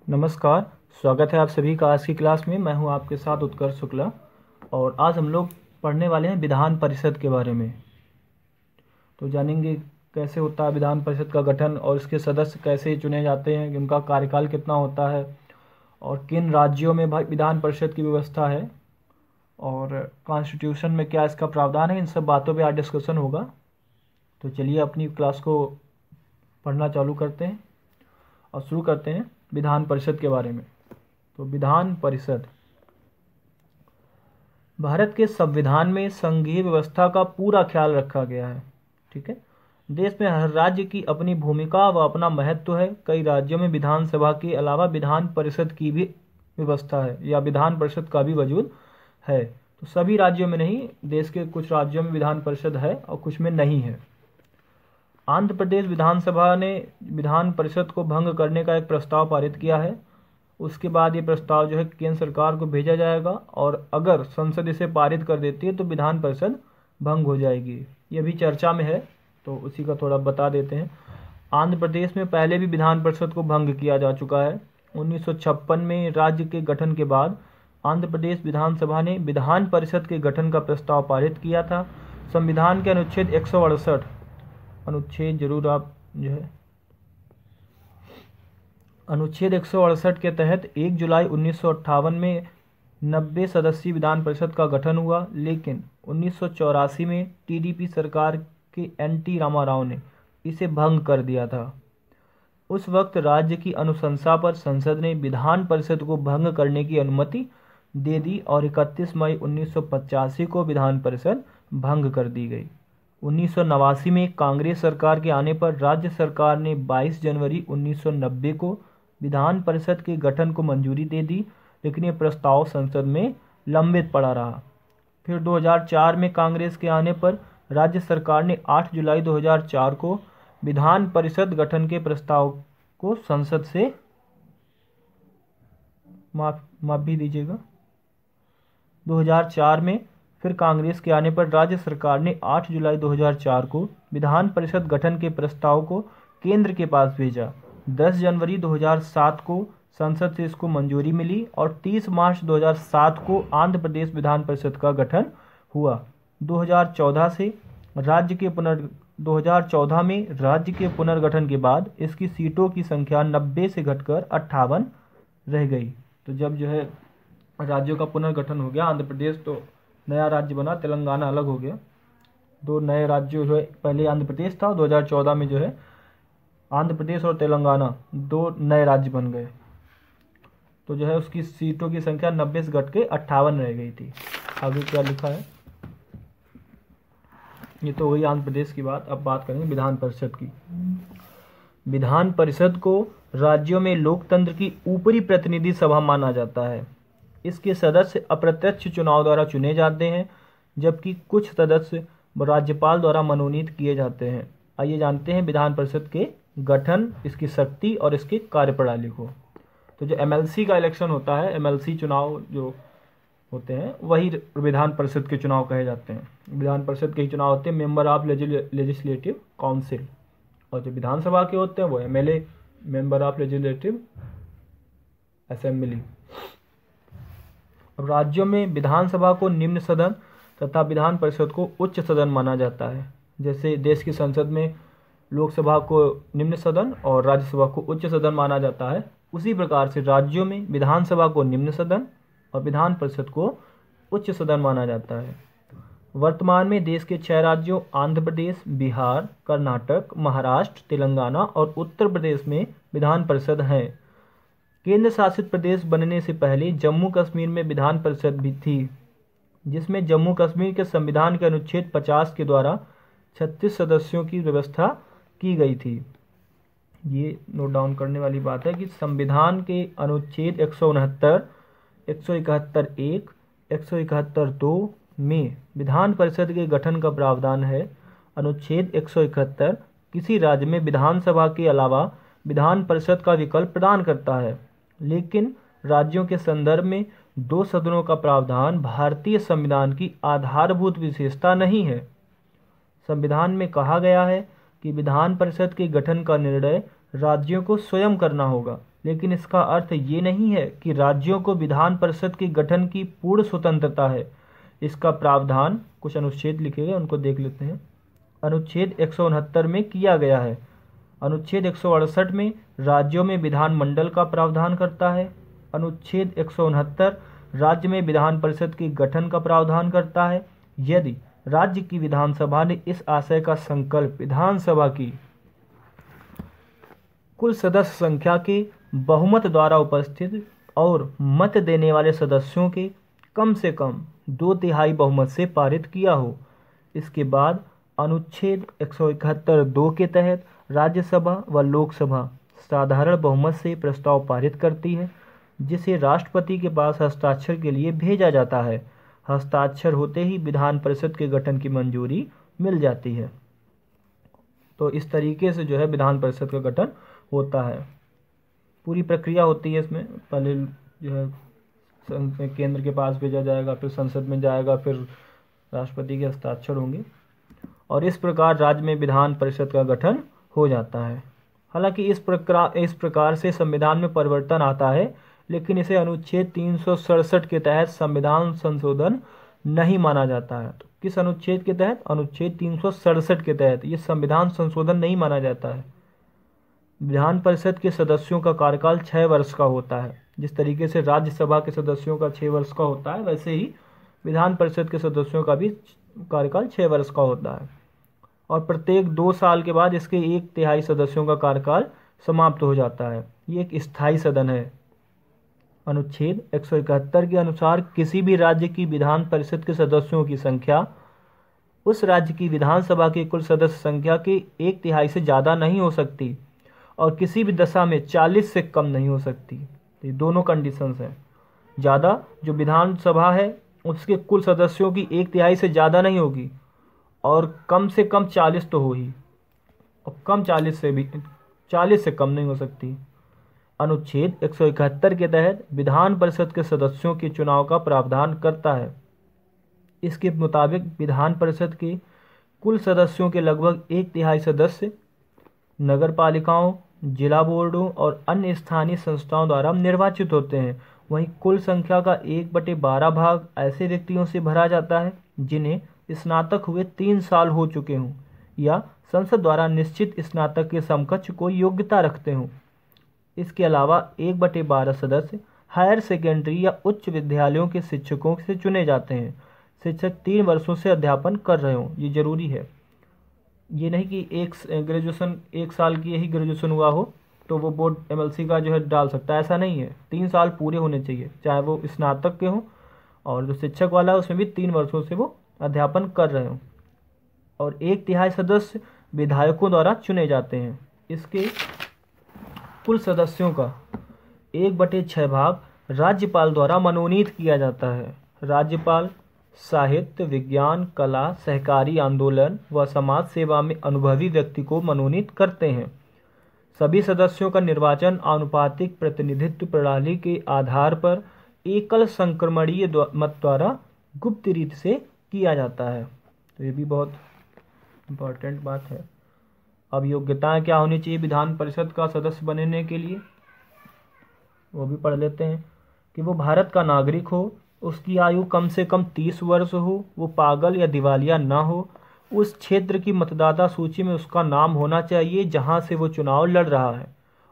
नमस्कार। स्वागत है आप सभी का आज की क्लास में। मैं हूं आपके साथ उत्कर्ष शुक्ला और आज हम लोग पढ़ने वाले हैं विधान परिषद के बारे में। तो जानेंगे कैसे होता है विधान परिषद का गठन और इसके सदस्य कैसे चुने जाते हैं, उनका कार्यकाल कितना होता है और किन राज्यों में विधान परिषद की व्यवस्था है और कॉन्स्टिट्यूशन में क्या इसका प्रावधान है। इन सब बातों पर आज डिस्कशन होगा। तो चलिए अपनी क्लास को पढ़ना चालू करते हैं और शुरू करते हैं विधान परिषद के बारे में। तो विधान परिषद भारत के संविधान में संघीय व्यवस्था का पूरा ख्याल रखा गया है। ठीक है, देश में हर राज्य की अपनी भूमिका व अपना महत्व है। कई राज्यों में विधानसभा के अलावा विधान परिषद की भी व्यवस्था है या विधान परिषद का भी वजूद है। तो सभी राज्यों में नहीं, देश के कुछ राज्यों में विधान परिषद है और कुछ में नहीं है। आंध्र प्रदेश विधानसभा ने विधान परिषद को भंग करने का एक प्रस्ताव पारित किया है। उसके बाद ये प्रस्ताव जो है केंद्र सरकार को भेजा जाएगा और अगर संसद इसे पारित कर देती है तो विधान परिषद भंग हो जाएगी। ये भी चर्चा में है, तो उसी का थोड़ा बता देते हैं। आंध्र प्रदेश में पहले भी विधान परिषद को भंग किया जा चुका है। 1956 में राज्य के गठन के बाद आंध्र प्रदेश विधानसभा ने विधान परिषद के गठन का प्रस्ताव पारित किया था। संविधान के अनुच्छेद 168 अनुच्छेद जरूर आप जो है अनुच्छेद 168 के तहत 1 जुलाई 1958 में 90 सदस्यीय विधान परिषद का गठन हुआ, लेकिन 1984 में टीडीपी सरकार के एनटी रामा राव ने इसे भंग कर दिया था। उस वक्त राज्य की अनुशंसा पर संसद ने विधान परिषद को भंग करने की अनुमति दे दी और 31 मई 1985 को विधान परिषद भंग कर दी गई। 1989 में कांग्रेस सरकार के आने पर राज्य सरकार ने 22 जनवरी 1990 को विधान परिषद के गठन को मंजूरी दे दी, लेकिन ये प्रस्ताव संसद में लंबित पड़ा रहा। फिर 2004 में कांग्रेस के आने पर राज्य सरकार ने 8 जुलाई 2004 को विधान परिषद गठन के प्रस्ताव को संसद से माफ भी दीजिएगा 2004 में फिर कांग्रेस के आने पर राज्य सरकार ने 8 जुलाई 2004 को विधान परिषद गठन के प्रस्ताव को केंद्र के पास भेजा। 10 जनवरी 2007 को संसद से इसको मंजूरी मिली और 30 मार्च 2007 को आंध्र प्रदेश विधान परिषद का गठन हुआ। 2014 में राज्य के पुनर्गठन के बाद इसकी सीटों की संख्या 90 से घटकर 58 रह गई। तो जब जो है राज्यों का पुनर्गठन हो गया आंध्र प्रदेश, तो नया राज्य बना, तेलंगाना अलग हो गया। दो नए राज्य जो है, पहले आंध्र प्रदेश था, 2014 में जो है आंध्र प्रदेश और तेलंगाना दो नए राज्य बन गए। तो जो है उसकी सीटों की संख्या 90 से घट के 58 रह गई थी। आगे क्या लिखा है, ये तो वही आंध्र प्रदेश की बात। अब बात करेंगे विधान परिषद की। विधान परिषद को राज्यों में लोकतंत्र की ऊपरी प्रतिनिधि सभा माना जाता है। इसके सदस्य अप्रत्यक्ष चुनाव द्वारा चुने जाते हैं, जबकि कुछ सदस्य राज्यपाल द्वारा मनोनीत किए जाते हैं। आइए जानते हैं विधान परिषद के गठन, इसकी शक्ति और इसकी कार्यप्रणाली को। तो जो एमएलसी का इलेक्शन होता है, एमएलसी चुनाव जो होते हैं वही विधान परिषद के चुनाव कहे जाते हैं। विधान परिषद के ही चुनाव होते हैं, मेंबर ऑफ लेजिस्लेटिव काउंसिल। और जो विधानसभा के होते हैं वो MLA, member of legislative assembly. अब राज्यों में विधानसभा को निम्न सदन तथा विधान परिषद को उच्च सदन माना जाता है। जैसे देश की संसद में लोकसभा को निम्न सदन और राज्यसभा को उच्च सदन माना जाता है, उसी प्रकार से राज्यों में विधानसभा को निम्न सदन और विधान परिषद को उच्च सदन माना जाता है। वर्तमान में देश के 6 राज्यों आंध्र प्रदेश, बिहार, कर्नाटक, महाराष्ट्र, तेलंगाना और उत्तर प्रदेश में विधान परिषद हैं। केंद्र शासित प्रदेश बनने से पहले जम्मू कश्मीर में विधान परिषद भी थी, जिसमें जम्मू कश्मीर के संविधान के अनुच्छेद 50 के द्वारा 36 सदस्यों की व्यवस्था की गई थी। ये नोट डाउन करने वाली बात है कि संविधान के अनुच्छेद 169, 171(1), 171(2) में विधान परिषद के गठन का प्रावधान है। अनुच्छेद 171 किसी राज्य में विधानसभा के अलावा विधान परिषद का विकल्प प्रदान करता है, लेकिन राज्यों के संदर्भ में 2 सदनों का प्रावधान भारतीय संविधान की आधारभूत विशेषता नहीं है। संविधान में कहा गया है कि विधान परिषद के गठन का निर्णय राज्यों को स्वयं करना होगा। लेकिन इसका अर्थ ये नहीं है कि राज्यों को विधान परिषद के गठन की पूर्ण स्वतंत्रता है। इसका प्रावधान कुछ अनुच्छेद लिखे गए, उनको देख लेते हैं। अनुच्छेद 169 में किया गया है। अनुच्छेद 168 में राज्यों में विधानमंडल का प्रावधान करता है। अनुच्छेद 169 राज्य में विधान परिषद के गठन का प्रावधान करता है। यदि राज्य की विधानसभा ने इस आशय का संकल्प विधानसभा की कुल सदस्य संख्या के बहुमत द्वारा उपस्थित और मत देने वाले सदस्यों के कम से कम 2/3 बहुमत से पारित किया हो, इसके बाद अनुच्छेद 171(2) के तहत राज्यसभा व लोकसभा साधारण बहुमत से प्रस्ताव पारित करती है, जिसे राष्ट्रपति के पास हस्ताक्षर के लिए भेजा जाता है। हस्ताक्षर होते ही विधान परिषद के गठन की मंजूरी मिल जाती है। तो इस तरीके से जो है विधान परिषद का गठन होता है। पूरी प्रक्रिया होती है इसमें। पहले जो है केंद्र के पास भेजा जाएगा, फिर संसद में जाएगा, फिर राष्ट्रपति के हस्ताक्षर होंगे और इस प्रकार राज्य में विधान परिषद का गठन हो जाता है। हालांकि इस प्रकार से संविधान में परिवर्तन आता है, लेकिन इसे अनुच्छेद 367 के तहत संविधान संशोधन नहीं माना जाता है। तो किस अनुच्छेद के तहत? अनुच्छेद 367 के तहत ये संविधान संशोधन नहीं माना जाता है। विधान परिषद के सदस्यों का कार्यकाल 6 वर्ष का होता है। जिस तरीके से राज्यसभा के सदस्यों का 6 वर्ष का होता है, वैसे ही विधान परिषद के सदस्यों का भी कार्यकाल 6 वर्ष का होता है और प्रत्येक 2 साल के बाद इसके 1/3 सदस्यों का कार्यकाल समाप्त हो जाता है। ये एक स्थायी सदन है। अनुच्छेद 171 के अनुसार किसी भी राज्य की विधान परिषद के सदस्यों की संख्या उस राज्य की विधानसभा के कुल सदस्य संख्या के 1/3 से ज़्यादा नहीं हो सकती और किसी भी दशा में 40 से कम नहीं हो सकती। ये दोनों कंडीशंस हैं। ज़्यादा जो विधानसभा है उसके कुल सदस्यों की 1/3 से ज़्यादा नहीं होगी और कम से कम 40 तो हो ही, और कम 40 से कम नहीं हो सकती। अनुच्छेद 171 के तहत विधान परिषद के सदस्यों के चुनाव का प्रावधान करता है। इसके मुताबिक विधान परिषद के कुल सदस्यों के लगभग 1/3 सदस्य नगर पालिकाओं, जिला बोर्डों और अन्य स्थानीय संस्थाओं द्वारा निर्वाचित होते हैं। वहीं कुल संख्या का 1/12 भाग ऐसे व्यक्तियों से भरा जाता है जिन्हें स्नातक हुए 3 साल हो चुके हों या संसद द्वारा निश्चित स्नातक के समकक्ष कोई योग्यता रखते हों। इसके अलावा 1/12 सदस्य हायर सेकेंडरी या उच्च विद्यालयों के शिक्षकों से चुने जाते हैं। शिक्षक 3 वर्षों से अध्यापन कर रहे हों, ये जरूरी है। ये नहीं कि एक साल की यही ग्रेजुएशन हुआ हो तो वो बोर्ड MLC का जो है डाल सकता है, ऐसा नहीं है। 3 साल पूरे होने चाहिए, चाहे वो स्नातक के हों, और जो शिक्षक वाला है उसमें भी 3 वर्षों से वो अध्यापन कर रहे हों। और 1/3 सदस्य विधायकों द्वारा चुने जाते हैं। इसके कुल सदस्यों का 1/6 भाग राज्यपाल द्वारा मनोनीत किया जाता है। राज्यपाल साहित्य, विज्ञान, कला, सहकारी आंदोलन व समाज सेवा में अनुभवी व्यक्ति को मनोनीत करते हैं। सभी सदस्यों का निर्वाचन आनुपातिक प्रतिनिधित्व प्रणाली के आधार पर एकल संक्रमणीय मत द्वारा गुप्त रीति से किया जाता है। तो ये भी बहुत इम्पोर्टेंट बात है। अब योग्यताएं क्या होनी चाहिए विधान परिषद का सदस्य बनने के लिए, वो भी पढ़ लेते हैं। कि वो भारत का नागरिक हो, उसकी आयु कम से कम 30 वर्ष हो, वो पागल या दिवालिया ना हो, उस क्षेत्र की मतदाता सूची में उसका नाम होना चाहिए जहां से वो चुनाव लड़ रहा है,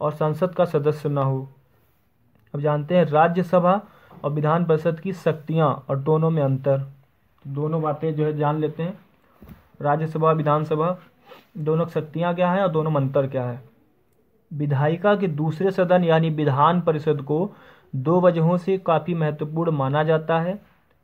और संसद का सदस्य ना हो। अब जानते हैं राज्यसभा और विधान परिषद की शक्तियां और दोनों में अंतर। दोनों बातें जो है जान लेते हैं। राज्यसभा, विधानसभा, दोनों शक्तियां क्या है और दोनों में अंतर क्या है। विधायिका के दूसरे सदन यानी विधान परिषद को 2 वजहों से काफ़ी महत्वपूर्ण माना जाता है।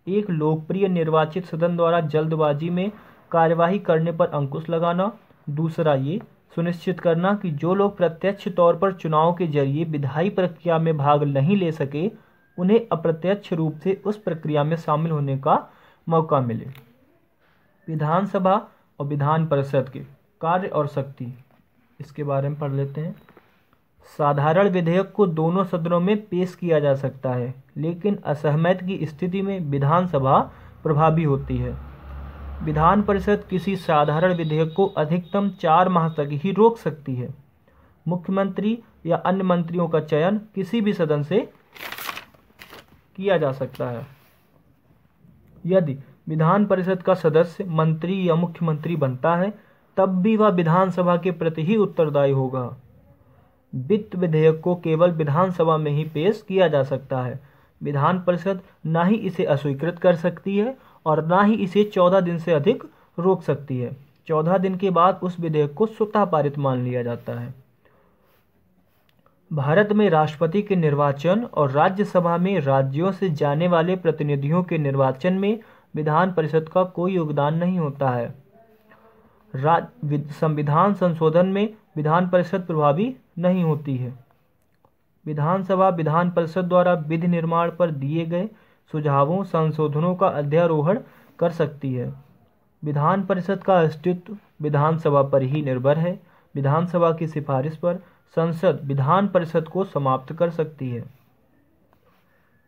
एक, लोकप्रिय निर्वाचित सदन द्वारा जल्दबाजी में कार्यवाही करने पर अंकुश लगाना। दूसरा, ये सुनिश्चित करना कि जो लोग प्रत्यक्ष तौर पर चुनाव के जरिए विधायी प्रक्रिया में भाग नहीं ले सके, उन्हें अप्रत्यक्ष रूप से उस प्रक्रिया में शामिल होने का मौका मिले। विधानसभा और विधान परिषद के कार्य और शक्ति, इसके बारे में पढ़ लेते हैं। साधारण विधेयक को दोनों सदनों में पेश किया जा सकता है, लेकिन असहमति की स्थिति में विधानसभा प्रभावी होती है। विधान परिषद किसी साधारण विधेयक को अधिकतम 4 माह तक ही रोक सकती है। मुख्यमंत्री या अन्य मंत्रियों का चयन किसी भी सदन से किया जा सकता है। यदि विधान परिषद का सदस्य मंत्री या मुख्यमंत्री बनता है तब भी वह विधानसभा के प्रति ही उत्तरदायी होगा। वित्त विधेयक को केवल विधानसभा में ही पेश किया जा सकता है। विधान परिषद ना ही इसे अस्वीकृत कर सकती है और ना ही इसे 14 दिन से अधिक रोक सकती है। 14 दिन के बाद उस विधेयक को स्वतः पारित मान लिया जाता है। भारत में राष्ट्रपति के निर्वाचन और राज्यसभा में राज्यों से जाने वाले प्रतिनिधियों के निर्वाचन में विधान परिषद का कोई योगदान नहीं होता है। संविधान संशोधन में विधान परिषद प्रभावी नहीं होती है। विधानसभा विधान परिषद द्वारा विधि निर्माण पर दिए गए सुझावों संशोधनों का अध्यारोहण कर सकती है। विधान परिषद का अस्तित्व विधानसभा पर ही निर्भर है। विधानसभा की सिफारिश पर संसद विधान परिषद को समाप्त कर सकती है।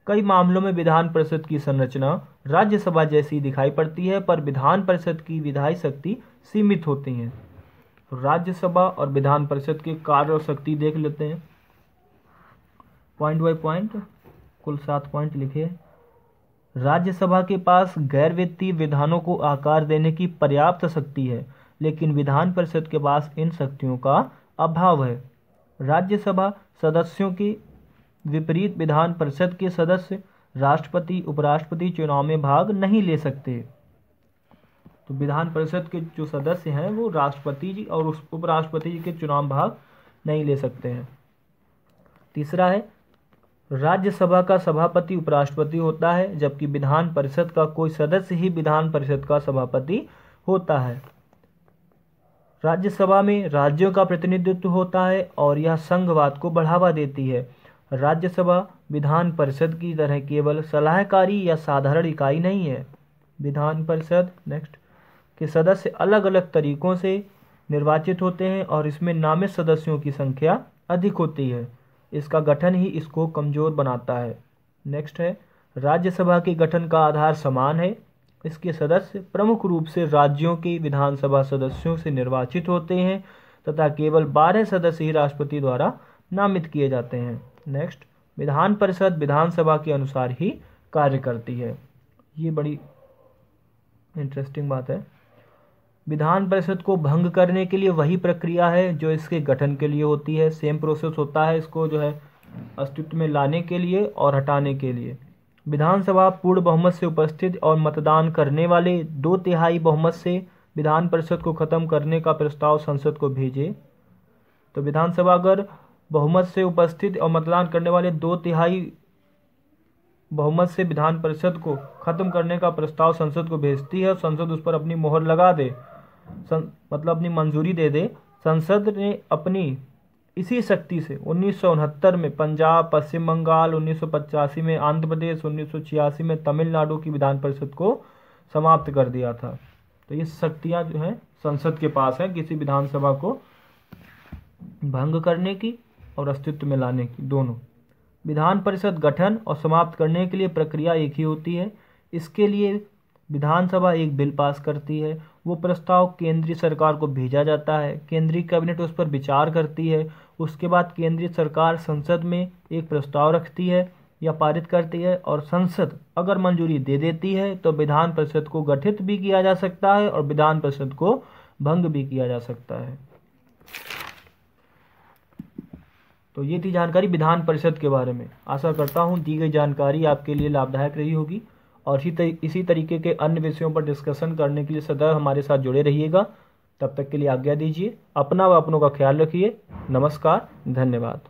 कई मामलों में विधान परिषद की संरचना राज्यसभा जैसी दिखाई पड़ती है, पर विधान परिषद की विधायी शक्ति सीमित होती है। राज्यसभा और विधान परिषद के कार्य और शक्ति देख लेते हैं पॉइंट बाय पॉइंट। कुल 7 पॉइंट लिखे। राज्यसभा के पास गैर वित्तीय विधानों को आकार देने की पर्याप्त शक्ति है, लेकिन विधान परिषद के पास इन शक्तियों का अभाव है। राज्यसभा सदस्यों के विपरीत विधान परिषद के सदस्य राष्ट्रपति उपराष्ट्रपति चुनाव में भाग नहीं ले सकते। तो विधान परिषद के जो सदस्य हैं वो राष्ट्रपति जी और उपराष्ट्रपति जी के चुनाव में भाग नहीं ले सकते हैं। तीसरा है, राज्यसभा का सभापति उपराष्ट्रपति होता है, जबकि विधान परिषद का कोई सदस्य ही विधान परिषद का सभापति होता है। राज्यसभा में राज्यों का प्रतिनिधित्व होता है और यह संघवाद को बढ़ावा देती है। राज्यसभा विधान परिषद की तरह केवल सलाहकारी या साधारण इकाई नहीं है। विधान परिषद के सदस्य अलग अलग तरीकों से निर्वाचित होते हैं और इसमें नामित सदस्यों की संख्या अधिक होती है। इसका गठन ही इसको कमजोर बनाता है। नेक्स्ट है, राज्यसभा के गठन का आधार समान है। इसके सदस्य प्रमुख रूप से राज्यों के विधानसभा सदस्यों से निर्वाचित होते हैं तथा केवल 12 सदस्य ही राष्ट्रपति द्वारा नामित किए जाते हैं। नेक्स्ट, विधान परिषद विधानसभा के अनुसार ही कार्य करती है। ये बड़ी इंटरेस्टिंग बात है। विधान परिषद को भंग करने के लिए वही प्रक्रिया है जो इसके गठन के लिए होती है। सेम प्रोसेस होता है इसको जो है अस्तित्व में लाने के लिए और हटाने के लिए। विधानसभा पूर्ण बहुमत से उपस्थित और मतदान करने वाले 2/3 बहुमत से विधान परिषद को खत्म करने का प्रस्ताव संसद को भेजे। तो विधानसभा अगर बहुमत से उपस्थित और मतदान करने वाले 2/3 बहुमत से विधान परिषद को खत्म करने का प्रस्ताव संसद को भेजती है और संसद उस पर अपनी मोहर लगा दे, मतलब अपनी मंजूरी दे दे। संसद ने अपनी इसी शक्ति से 1969 में पंजाब, पश्चिम बंगाल, 1985 में आंध्र प्रदेश, 1986 में तमिलनाडु की विधान परिषद को समाप्त कर दिया था। तो ये शक्तियां जो हैं संसद के पास हैं, किसी विधानसभा को भंग करने की और अस्तित्व में लाने की, दोनों। विधान परिषद गठन और समाप्त करने के लिए प्रक्रिया एक ही होती है। इसके लिए विधानसभा एक बिल पास करती है, वो प्रस्ताव केंद्रीय सरकार को भेजा जाता है, केंद्रीय कैबिनेट उस पर विचार करती है। उसके बाद केंद्रीय सरकार संसद में एक प्रस्ताव रखती है या पारित करती है और संसद अगर मंजूरी दे देती है तो विधान परिषद को गठित भी किया जा सकता है और विधान परिषद को भंग भी किया जा सकता है। तो ये थी जानकारी विधान परिषद के बारे में। आशा करता हूँ दी गई जानकारी आपके लिए लाभदायक रही होगी और इसी तरीके के अन्य विषयों पर डिस्कशन करने के लिए सदैव हमारे साथ जुड़े रहिएगा। तब तक के लिए आज्ञा दीजिए। अपना व अपनों का ख्याल रखिए। नमस्कार, धन्यवाद।